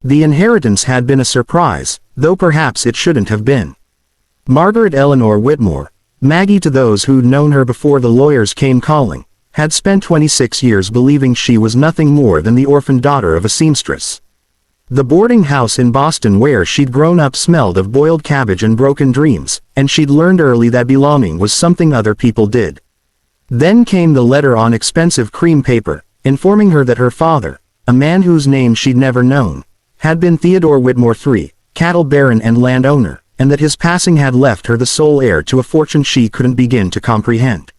The inheritance had been a surprise, though perhaps it shouldn't have been. Margaret Eleanor Whitmore, Maggie to those who'd known her before the lawyers came calling, had spent 26 years believing she was nothing more than the orphaned daughter of a seamstress. The boarding house in Boston where she'd grown up smelled of boiled cabbage and broken dreams, and she'd learned early that belonging was something other people did. Then came the letter on expensive cream paper, informing her that her father, a man whose name she'd never known, had been Theodore Whitmore III, cattle baron and landowner, and that his passing had left her the sole heir to a fortune she couldn't begin to comprehend.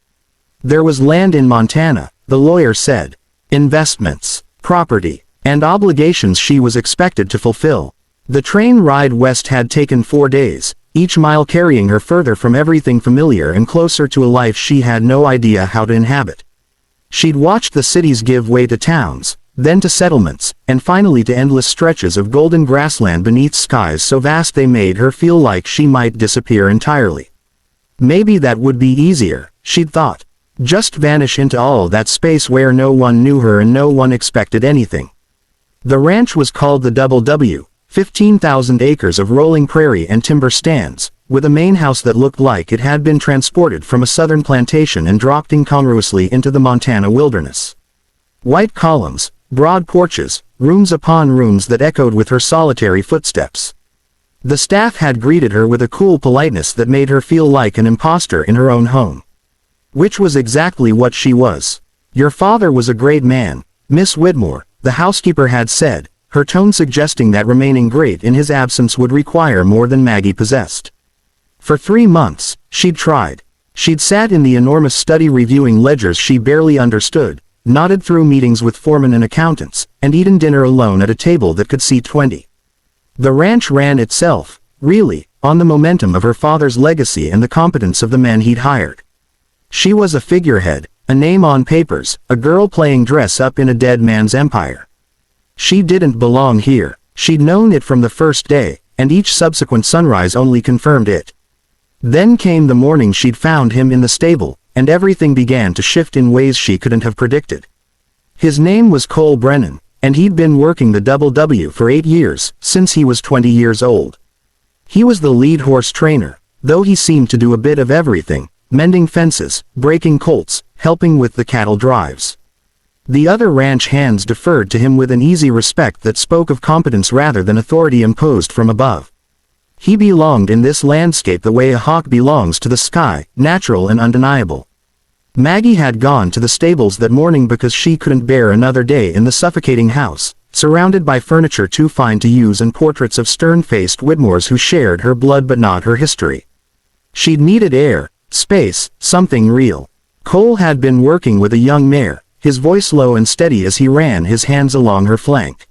There was land in Montana, the lawyer said, investments, property, and obligations she was expected to fulfill. The train ride west had taken 4 days, each mile carrying her further from everything familiar and closer to a life she had no idea how to inhabit. She'd watched the cities give way to towns, then to settlements, and finally to endless stretches of golden grassland beneath skies so vast they made her feel like she might disappear entirely. Maybe that would be easier, she'd thought. Just vanish into all that space where no one knew her and no one expected anything. The ranch was called the Double W, 15,000 acres of rolling prairie and timber stands, with a main house that looked like it had been transported from a southern plantation and dropped incongruously into the Montana wilderness. White columns, broad porches, rooms upon rooms that echoed with her solitary footsteps. The staff had greeted her with a cool politeness that made her feel like an imposter in her own home. Which was exactly what she was. Your father was a great man, Miss Whitmore, the housekeeper had said, her tone suggesting that remaining great in his absence would require more than Maggie possessed. For 3 months, she'd tried. She'd sat in the enormous study reviewing ledgers she barely understood, nodded through meetings with foremen and accountants, and eaten dinner alone at a table that could seat 20. The ranch ran itself, really, on the momentum of her father's legacy and the competence of the men he'd hired. She was a figurehead, a name on papers, a girl playing dress-up in a dead man's empire. She didn't belong here. She'd known it from the first day, and each subsequent sunrise only confirmed it. Then came the morning she'd found him in the stable, and everything began to shift in ways she couldn't have predicted. His name was Cole Brennan, and he'd been working the Double W for 8 years, since he was 20 years old. He was the lead horse trainer, though he seemed to do a bit of everything, mending fences, breaking colts, helping with the cattle drives. The other ranch hands deferred to him with an easy respect that spoke of competence rather than authority imposed from above. He belonged in this landscape the way a hawk belongs to the sky, natural and undeniable. Maggie had gone to the stables that morning because she couldn't bear another day in the suffocating house, surrounded by furniture too fine to use and portraits of stern-faced Whitmores who shared her blood but not her history. She'd needed air, space, something real. Cole had been working with a young mare, his voice low and steady as he ran his hands along her flank.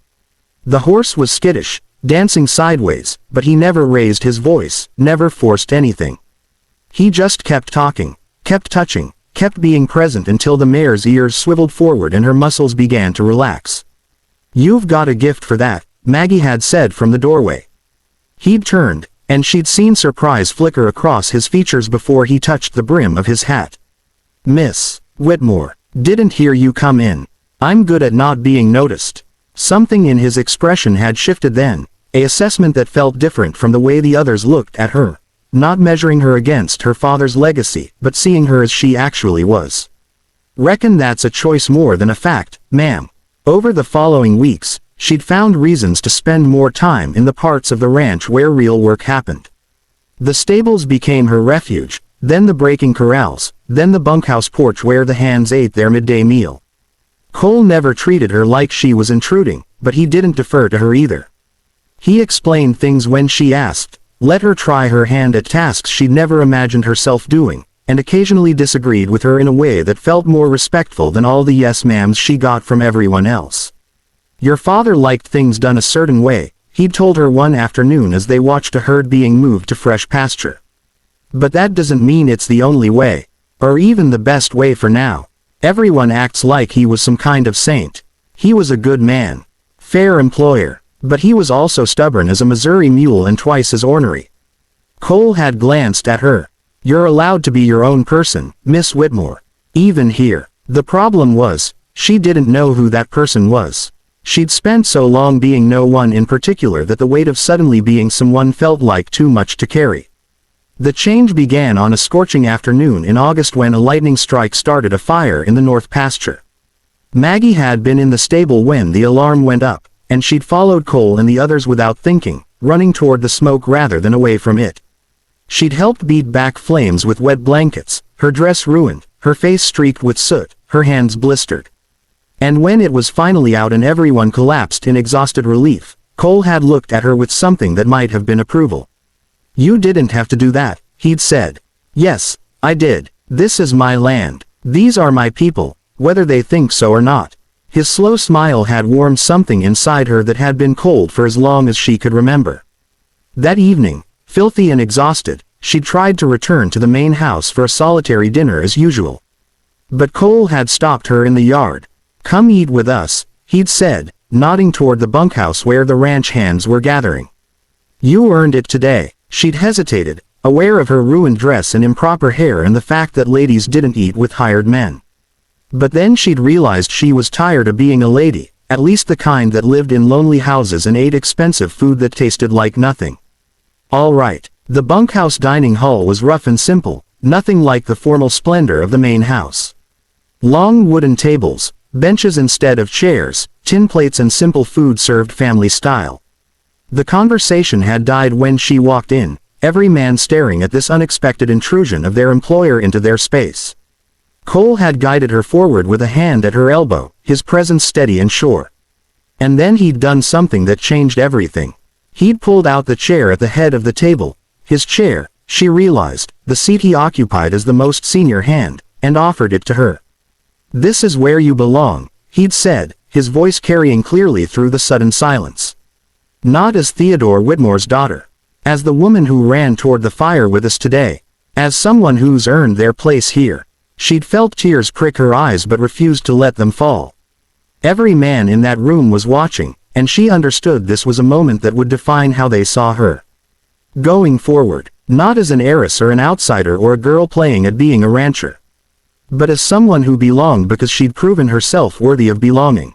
The horse was skittish, dancing sideways, but he never raised his voice, never forced anything. He just kept talking, kept touching, kept being present until the mare's ears swiveled forward and her muscles began to relax. "You've got a gift for that," Maggie had said from the doorway. He'd turned, and she'd seen surprise flicker across his features before he touched the brim of his hat. "Miss Whitmore, didn't hear you come in. I'm good at not being noticed." Something in his expression had shifted then, an assessment that felt different from the way the others looked at her, not measuring her against her father's legacy, but seeing her as she actually was. "Reckon that's a choice more than a fact, ma'am." Over the following weeks, she'd found reasons to spend more time in the parts of the ranch where real work happened. The stables became her refuge, then the breaking corrals, then the bunkhouse porch where the hands ate their midday meal. Cole never treated her like she was intruding, but he didn't defer to her either. He explained things when she asked, let her try her hand at tasks she'd never imagined herself doing, and occasionally disagreed with her in a way that felt more respectful than all the yes ma'ams she got from everyone else. "Your father liked things done a certain way," he'd told her one afternoon as they watched a herd being moved to fresh pasture. "But that doesn't mean it's the only way, or even the best way for now. Everyone acts like he was some kind of saint. He was a good man, fair employer, but he was also stubborn as a Missouri mule and twice as ornery." Cole had glanced at her. "You're allowed to be your own person, Miss Whitmore. Even here." The problem was, she didn't know who that person was. She'd spent so long being no one in particular that the weight of suddenly being someone felt like too much to carry. The change began on a scorching afternoon in August when a lightning strike started a fire in the north pasture. Maggie had been in the stable when the alarm went up, and she'd followed Cole and the others without thinking, running toward the smoke rather than away from it. She'd helped beat back flames with wet blankets, her dress ruined, her face streaked with soot, her hands blistered. And when it was finally out and everyone collapsed in exhausted relief, Cole had looked at her with something that might have been approval. "You didn't have to do that," he'd said. "Yes, I did. This is my land. These are my people, whether they think so or not." His slow smile had warmed something inside her that had been cold for as long as she could remember. That evening, filthy and exhausted, she tried to return to the main house for a solitary dinner as usual. But Cole had stopped her in the yard. "Come eat with us," he'd said, nodding toward the bunkhouse where the ranch hands were gathering. "You earned it today." She'd hesitated, aware of her ruined dress and improper hair and the fact that ladies didn't eat with hired men. But then she'd realized she was tired of being a lady, at least the kind that lived in lonely houses and ate expensive food that tasted like nothing. All right. The bunkhouse dining hall was rough and simple, nothing like the formal splendor of the main house. Long wooden tables, benches instead of chairs, tin plates and simple food served family style. The conversation had died when she walked in, every man staring at this unexpected intrusion of their employer into their space. Cole had guided her forward with a hand at her elbow, his presence steady and sure. And then he'd done something that changed everything. He'd pulled out the chair at the head of the table, his chair, she realized, the seat he occupied as the most senior hand, and offered it to her. "This is where you belong," he'd said, his voice carrying clearly through the sudden silence. "Not as Theodore Whitmore's daughter. As the woman who ran toward the fire with us today. As someone who's earned their place here." She'd felt tears prick her eyes but refused to let them fall. Every man in that room was watching, and she understood this was a moment that would define how they saw her. Going forward, not as an heiress or an outsider or a girl playing at being a rancher, but as someone who belonged because she'd proven herself worthy of belonging.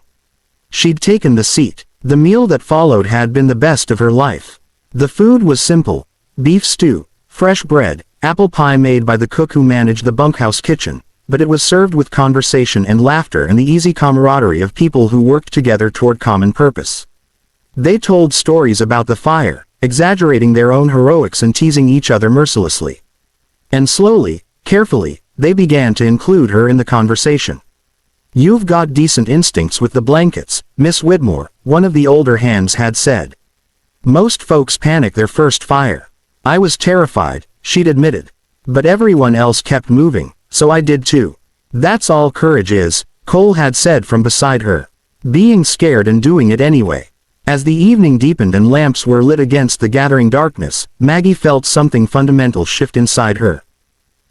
She'd taken the seat. The meal that followed had been the best of her life. The food was simple: beef stew, fresh bread, apple pie made by the cook who managed the bunkhouse kitchen, but it was served with conversation and laughter and the easy camaraderie of people who worked together toward common purpose. They told stories about the fire, exaggerating their own heroics and teasing each other mercilessly. And slowly, carefully, they began to include her in the conversation. "You've got decent instincts with the blankets, Miss Whitmore," one of the older hands had said. "Most folks panic their first fire. I was terrified," she'd admitted. "But everyone else kept moving, so I did too. That's all courage is," Cole had said from beside her. "Being scared and doing it anyway." As the evening deepened and lamps were lit against the gathering darkness, Maggie felt something fundamental shift inside her.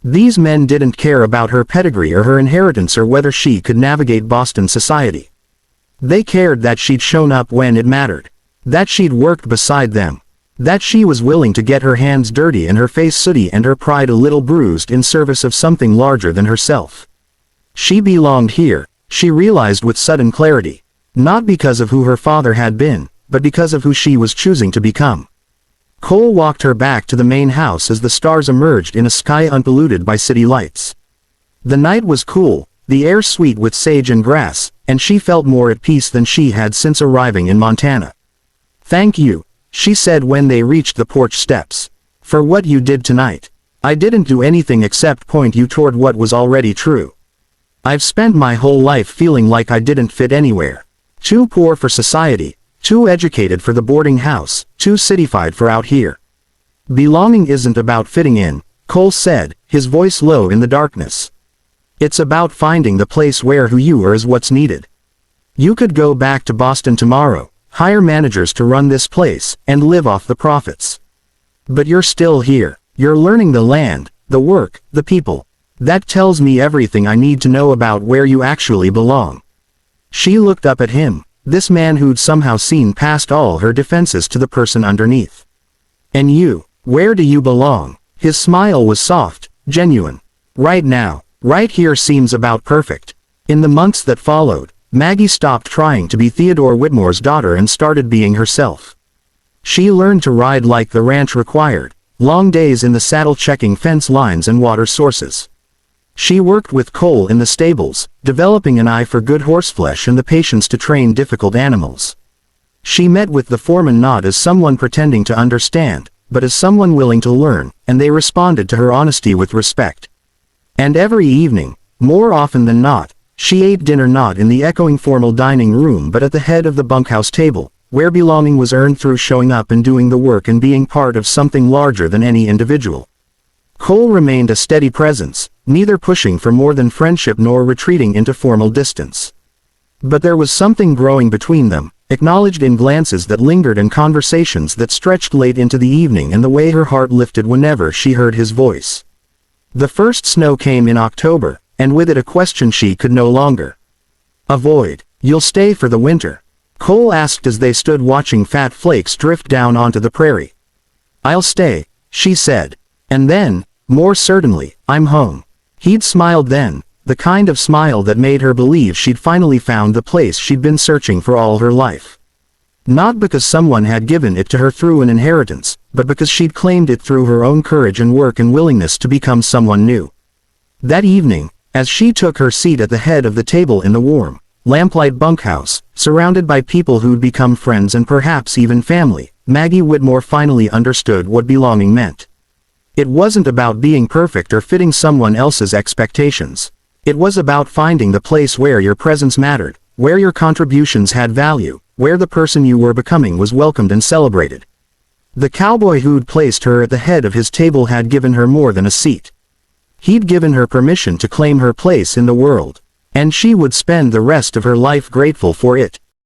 These men didn't care about her pedigree or her inheritance or whether she could navigate Boston society. They cared that she'd shown up when it mattered. That she'd worked beside them. That she was willing to get her hands dirty and her face sooty and her pride a little bruised in service of something larger than herself. She belonged here, she realized with sudden clarity. Not because of who her father had been, but because of who she was choosing to become. Cole walked her back to the main house as the stars emerged in a sky unpolluted by city lights. The night was cool, the air sweet with sage and grass, and she felt more at peace than she had since arriving in Montana. "Thank you," she said when they reached the porch steps, "for what you did tonight. I didn't do anything except point you toward what was already true. I've spent my whole life feeling like I didn't fit anywhere. Too poor for society, too educated for the boarding house, too cityfied for out here. Belonging isn't about fitting in," Cole said, his voice low in the darkness. "It's about finding the place where who you are is what's needed. You could go back to Boston tomorrow, hire managers to run this place, and live off the profits. But you're still here. You're learning the land, the work, the people. That tells me everything I need to know about where you actually belong." She looked up at him, this man who'd somehow seen past all her defenses to the person underneath. "And you, where do you belong?" His smile was soft, genuine. "Right now, right here seems about perfect." In the months that followed, Maggie stopped trying to be Theodore Whitmore's daughter and started being herself. She learned to ride like the ranch required, long days in the saddle checking fence lines and water sources. She worked with Cole in the stables, developing an eye for good horseflesh and the patience to train difficult animals. She met with the foreman not as someone pretending to understand, but as someone willing to learn, and they responded to her honesty with respect. And every evening, more often than not, she ate dinner not in the echoing formal dining room but at the head of the bunkhouse table, where belonging was earned through showing up and doing the work and being part of something larger than any individual. Cole remained a steady presence, neither pushing for more than friendship nor retreating into formal distance. But there was something growing between them, acknowledged in glances that lingered and conversations that stretched late into the evening and the way her heart lifted whenever she heard his voice. The first snow came in October, and with it a question she could no longer avoid. "You'll stay for the winter?" Cole asked as they stood watching fat flakes drift down onto the prairie. "I'll stay," she said. And then, more certainly, "I'm home." He'd smiled then, the kind of smile that made her believe she'd finally found the place she'd been searching for all her life. Not because someone had given it to her through an inheritance, but because she'd claimed it through her own courage and work and willingness to become someone new. That evening, as she took her seat at the head of the table in the warm, lamplight bunkhouse, surrounded by people who'd become friends and perhaps even family, Maggie Whitmore finally understood what belonging meant. It wasn't about being perfect or fitting someone else's expectations. It was about finding the place where your presence mattered, where your contributions had value, where the person you were becoming was welcomed and celebrated. The cowboy who'd placed her at the head of his table had given her more than a seat. He'd given her permission to claim her place in the world, and she would spend the rest of her life grateful for it.